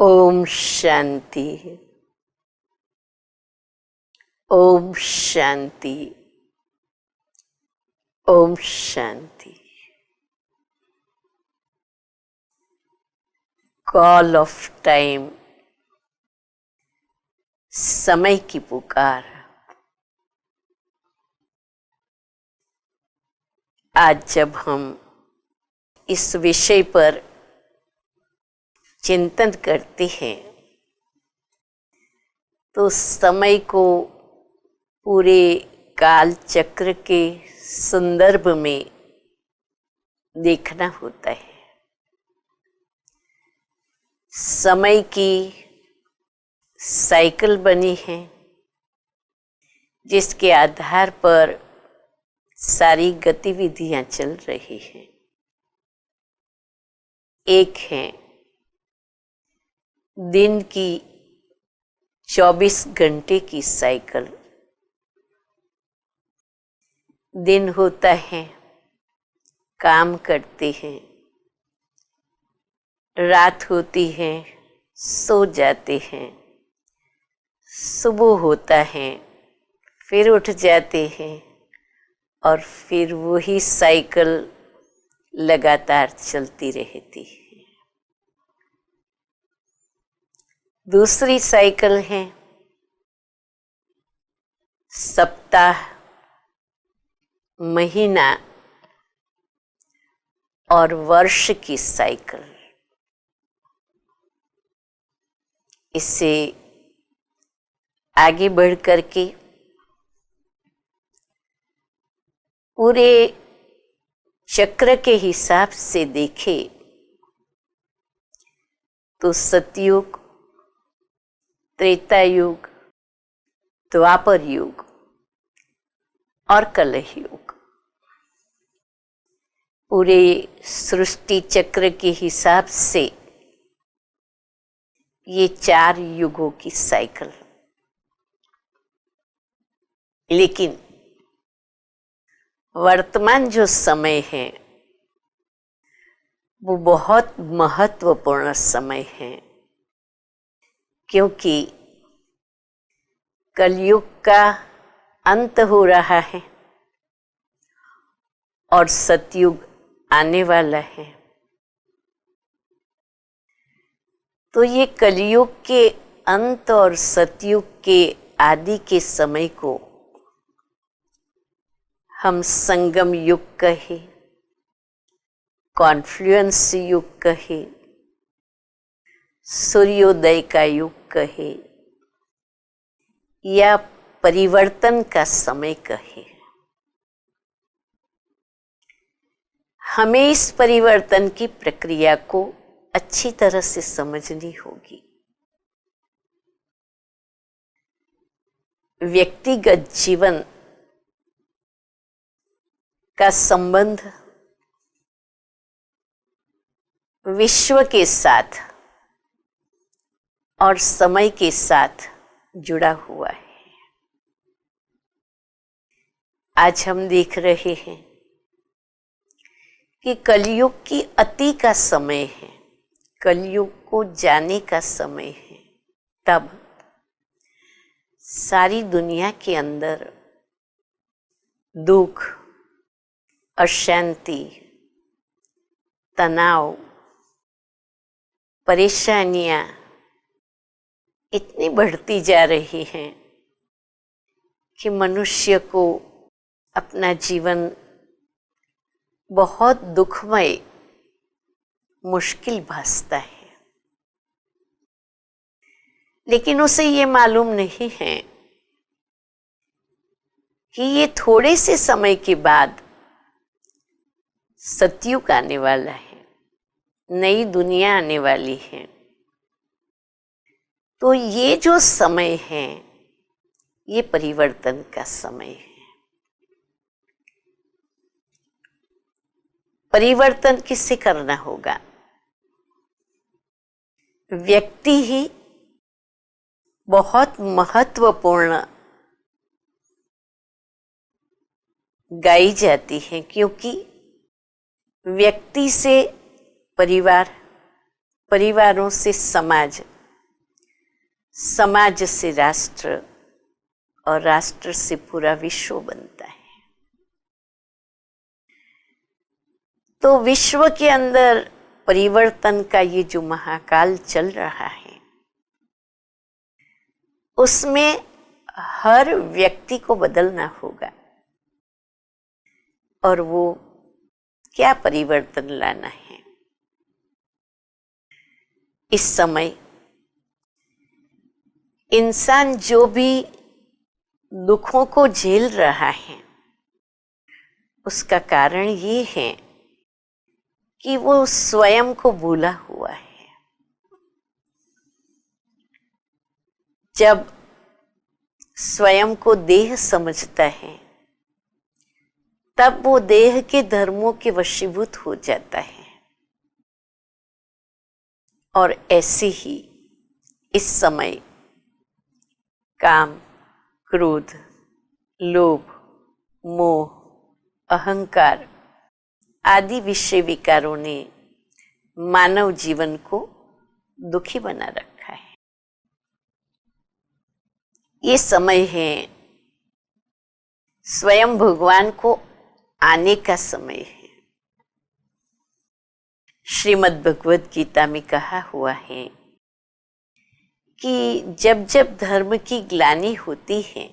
Om Shanti. Om Shanti. Om Shanti. Call of time, समय की पुकार। आज जब हम इस विषय पर चिंतन करते हैं तो समय को पूरे काल चक्र के संदर्भ में देखना होता है। समय की साइकिल बनी है जिसके आधार पर सारी गतिविधियां चल रही हैं। एक है दिन की 24 घंटे की साइकिल। दिन होता है, काम करते हैं, रात होती है, सो जाते हैं, सुबह होता है, फिर उठ जाते हैं और फिर वही साइकिल लगातार चलती रहती है। दूसरी साइकिल है सप्ताह, महीना और वर्ष की साइकिल। इससे आगे बढ़ करके पूरे चक्र के हिसाब से देखे तो सतयुग, त्रेता युग, द्वापर युग और कलह युग, पूरे सृष्टि चक्र के हिसाब से ये 4 युगों की साइकिल। लेकिन वर्तमान जो समय है वो बहुत महत्वपूर्ण समय है, क्योंकि कलयुग का अंत हो रहा है और सतयुग आने वाला है। तो ये कलयुग के अंत और सतयुग के आदि के समय को हम संगम युग कहे, कॉन्फ्लुएंस युग कहे, सूर्योदय का युग कहे या परिवर्तन का समय कहे। हमें इस परिवर्तन की प्रक्रिया को अच्छी तरह से समझनी होगी। व्यक्तिगत जीवन का संबंध विश्व के साथ और समय के साथ जुड़ा हुआ है। आज हम देख रहे हैं कि कलयुग की अति का समय है, कलयुग को जाने का समय है। तब सारी दुनिया के अंदर दुख, अशांति, तनाव, परेशानियां इतनी बढ़ती जा रही हैं कि मनुष्य को अपना जीवन बहुत दुखमय, मुश्किल भासता है। लेकिन उसे ये मालूम नहीं है कि ये थोड़े से समय के बाद सतयुग आने वाला है, नई दुनिया आने वाली है। तो ये जो समय है ये परिवर्तन का समय है। परिवर्तन किससे करना होगा? व्यक्ति ही बहुत महत्वपूर्ण गाई जाती है, क्योंकि व्यक्ति से परिवार, परिवारों से समाज, समाज से राष्ट्र और राष्ट्र से पूरा विश्व बनता है। तो विश्व के अंदर परिवर्तन का ये जो महाकाल चल रहा है, उसमें हर व्यक्ति को बदलना होगा। और वो क्या परिवर्तन लाना है? इस समय इंसान जो भी दुखों को झेल रहा है, उसका कारण ये है कि वो स्वयं को भूला हुआ है। जब स्वयं को देह समझता है, तब वो देह के धर्मों के वशीभूत हो जाता है। और ऐसे ही इस समय काम, क्रोध, लोभ, मोह, अहंकार आदि विषय विकारों ने मानव जीवन को दुखी बना रखा है। ये समय है स्वयं भगवान को आने का समय है। श्रीमद् भगवद गीता में कहा हुआ है कि जब जब धर्म की ग्लानि होती है,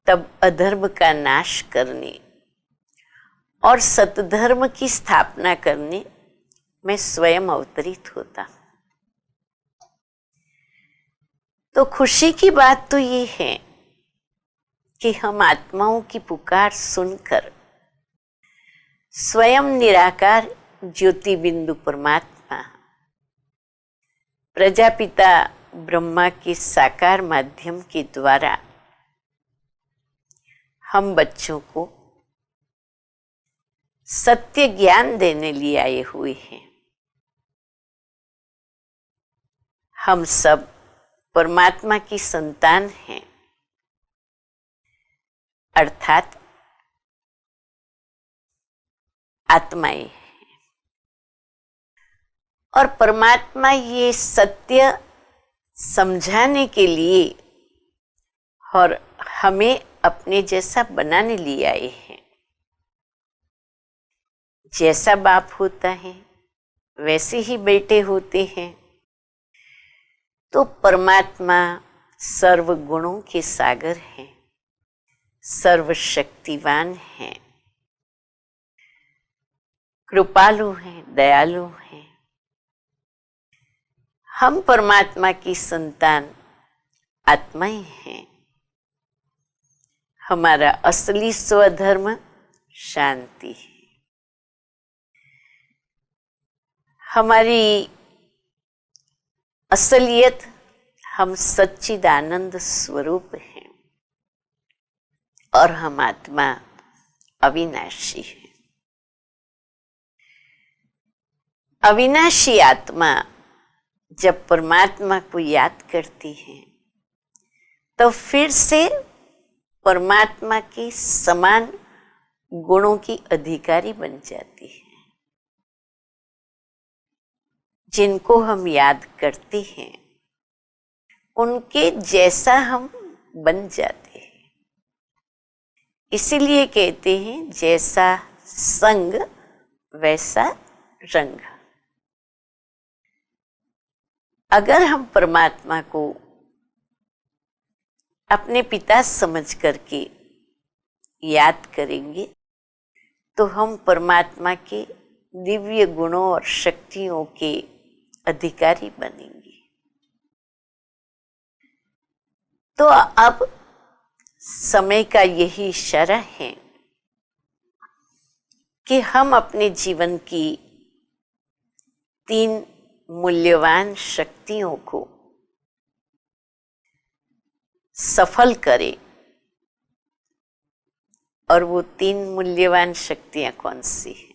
तब अधर्म का नाश करने और सतधर्म की स्थापना करने में स्वयं अवतरित होता हूं। तो खुशी की बात तो ये है कि हम आत्माओं की पुकार सुनकर स्वयं निराकार ज्योति बिंदु परमात्मा प्रजापिता ब्रह्मा के साकार माध्यम के द्वारा हम बच्चों को सत्य ज्ञान देने लिए आए हुए हैं। हम सब परमात्मा की संतान हैं, अर्थात आत्माएं हैं। और परमात्मा ये सत्य समझाने के लिए और हमें अपने जैसा बनाने लिए आए हैं। जैसा बाप होता है वैसे ही बेटे होते हैं। तो परमात्मा सर्व गुणों के सागर हैं, सर्वशक्तिवान हैं, कृपालु हैं, दयालु हैं। हम परमात्मा की संतान आत्माएं हैं। हमारा असली स्वधर्म शांति है। हमारी असलियत हम सच्चिदानंद स्वरूप हैं और हम आत्मा अविनाशी है। अविनाशी आत्मा जब परमात्मा को याद करती है, तो फिर से परमात्मा के समान गुणों की अधिकारी बन जाती है। जिनको हम याद करते हैं उनके जैसा हम बन जाते हैं। इसीलिए कहते हैं जैसा संग वैसा रंग। अगर हम परमात्मा को अपने पिता समझ करके याद करेंगे, तो हम परमात्मा के दिव्य गुणों और शक्तियों के अधिकारी बनेंगे। तो अब समय का यही इशारा है कि हम अपने जीवन की 3 मूल्यवान शक्तियों को सफल करें। और वो 3 मूल्यवान शक्तियां कौन सी हैं?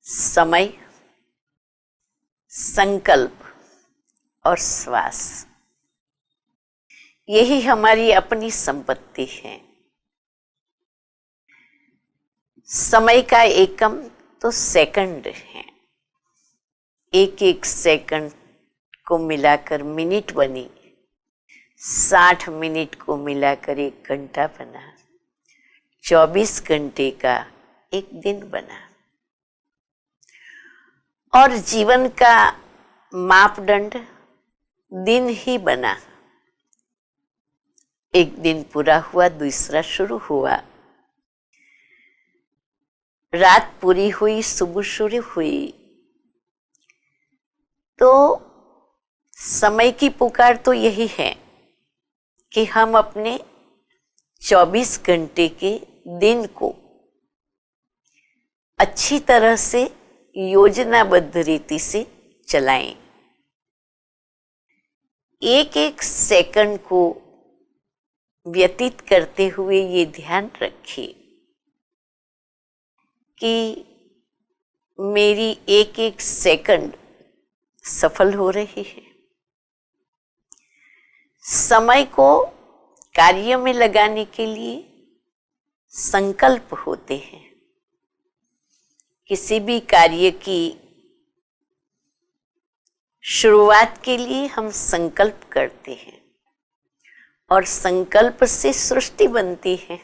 समय, संकल्प और श्वास। यही हमारी अपनी संपत्ति है। समय का एकम तो सेकंड है। एक एक सेकंड को मिलाकर मिनट बनी, 60 मिनट को मिलाकर 1 घंटा बना, 24 घंटे का एक दिन बना। और जीवन का मापदंड दिन ही बना। एक दिन पूरा हुआ, दूसरा शुरू हुआ। रात पूरी हुई, सुबह शुरू हुई। तो समय की पुकार तो यही है कि हम अपने 24 घंटे के दिन को अच्छी तरह से योजनाबद्ध रीति से चलाएं। एक एक सेकंड को व्यतीत करते हुए ये ध्यान रखिए कि मेरी एक एक सेकंड सफल हो रही है। समय को कार्य में लगाने के लिए संकल्प होते हैं। किसी भी कार्य की शुरुआत के लिए हम संकल्प करते हैं और संकल्प से सृष्टि बनती है।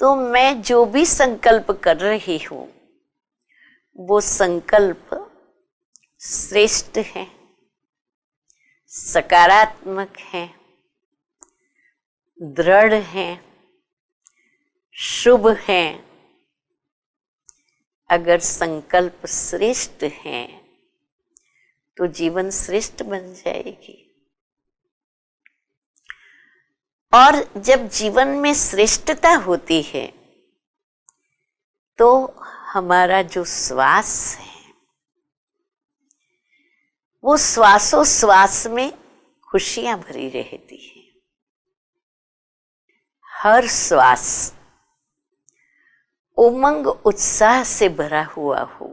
तो मैं जो भी संकल्प कर रही हूं वो संकल्प श्रेष्ठ है, सकारात्मक है, दृढ़ है, शुभ है। अगर संकल्प श्रेष्ठ है तो जीवन श्रेष्ठ बन जाएगी। और जब जीवन में श्रेष्ठता होती है तो हमारा जो श्वास है वो श्वासोश्वास में खुशियां भरी रहती है। हर श्वास उमंग उत्साह से भरा हुआ हो।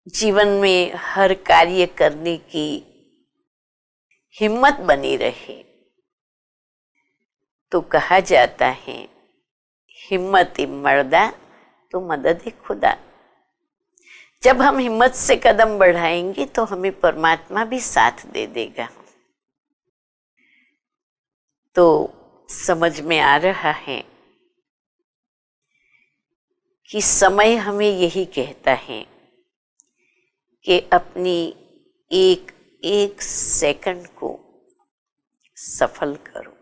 जीवन में हर कार्य करने की हिम्मत बनी रहे। तो कहा जाता है हिम्मत मर्दा तो मदद खुदा। जब हम हिम्मत से कदम बढ़ाएंगे तो हमें परमात्मा भी साथ दे देगा। तो समझ में आ रहा है कि समय हमें यही कहता है कि अपनी एक एक सेकंड को सफल करो।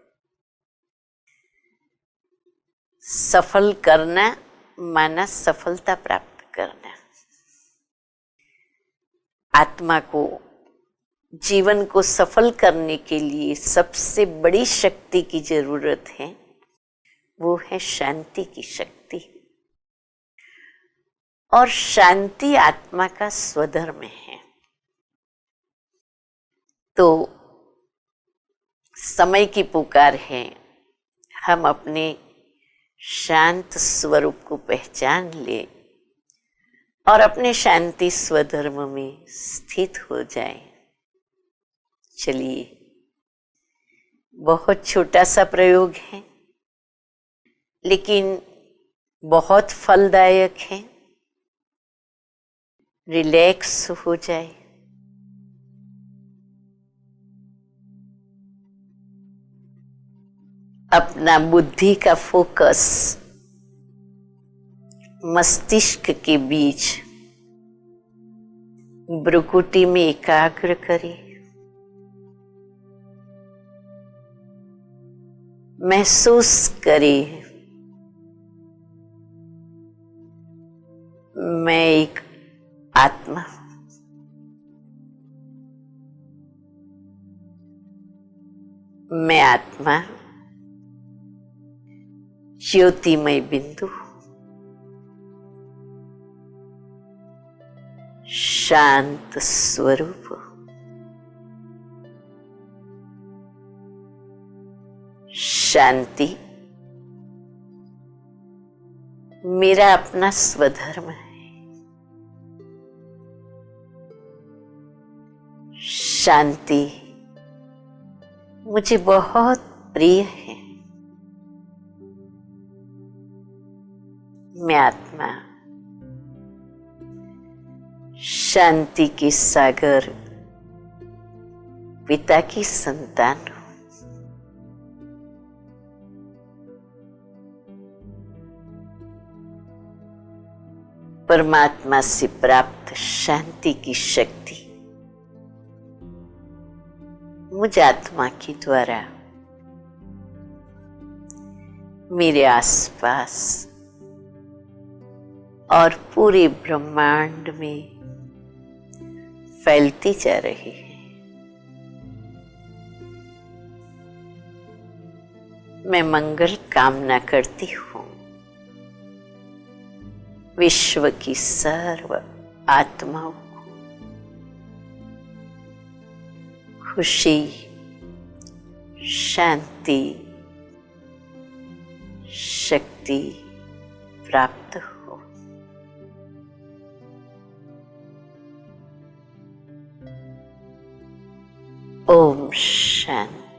सफल करना माना सफलता प्राप्त करना। आत्मा को जीवन को सफल करने के लिए सबसे बड़ी शक्ति की जरूरत है, वो है शांति की शक्ति। और शांति आत्मा का स्वधर्म है। तो समय की पुकार है, हम अपने शांत स्वरूप को पहचान ले और अपने शांति स्वधर्म में स्थित हो जाए। चलिए, बहुत छोटा सा प्रयोग है लेकिन बहुत फलदायक है। रिलैक्स हो जाए। अपना बुद्धि का फोकस मस्तिष्क के बीच भ्रुकुटी में एकाग्र करें। महसूस करें मैं एक आत्मा, मैं आत्मा ज्योतिमय बिंदु, शांत स्वरूप, शांति मेरा अपना स्वधर्म है। शांति मुझे बहुत प्रिय है। मैं आत्मा शांति के सागर पिता की संतान हो। परमात्मा से प्राप्त शांति की शक्ति मुझ आत्मा के द्वारा मेरे आसपास और पूरे ब्रह्मांड में फैलती जा रही है। मैं मंगल कामना करती हूँ विश्व की सर्व आत्माओं को खुशी, शांति, शक्ति प्राप्त हो। ओम शांति।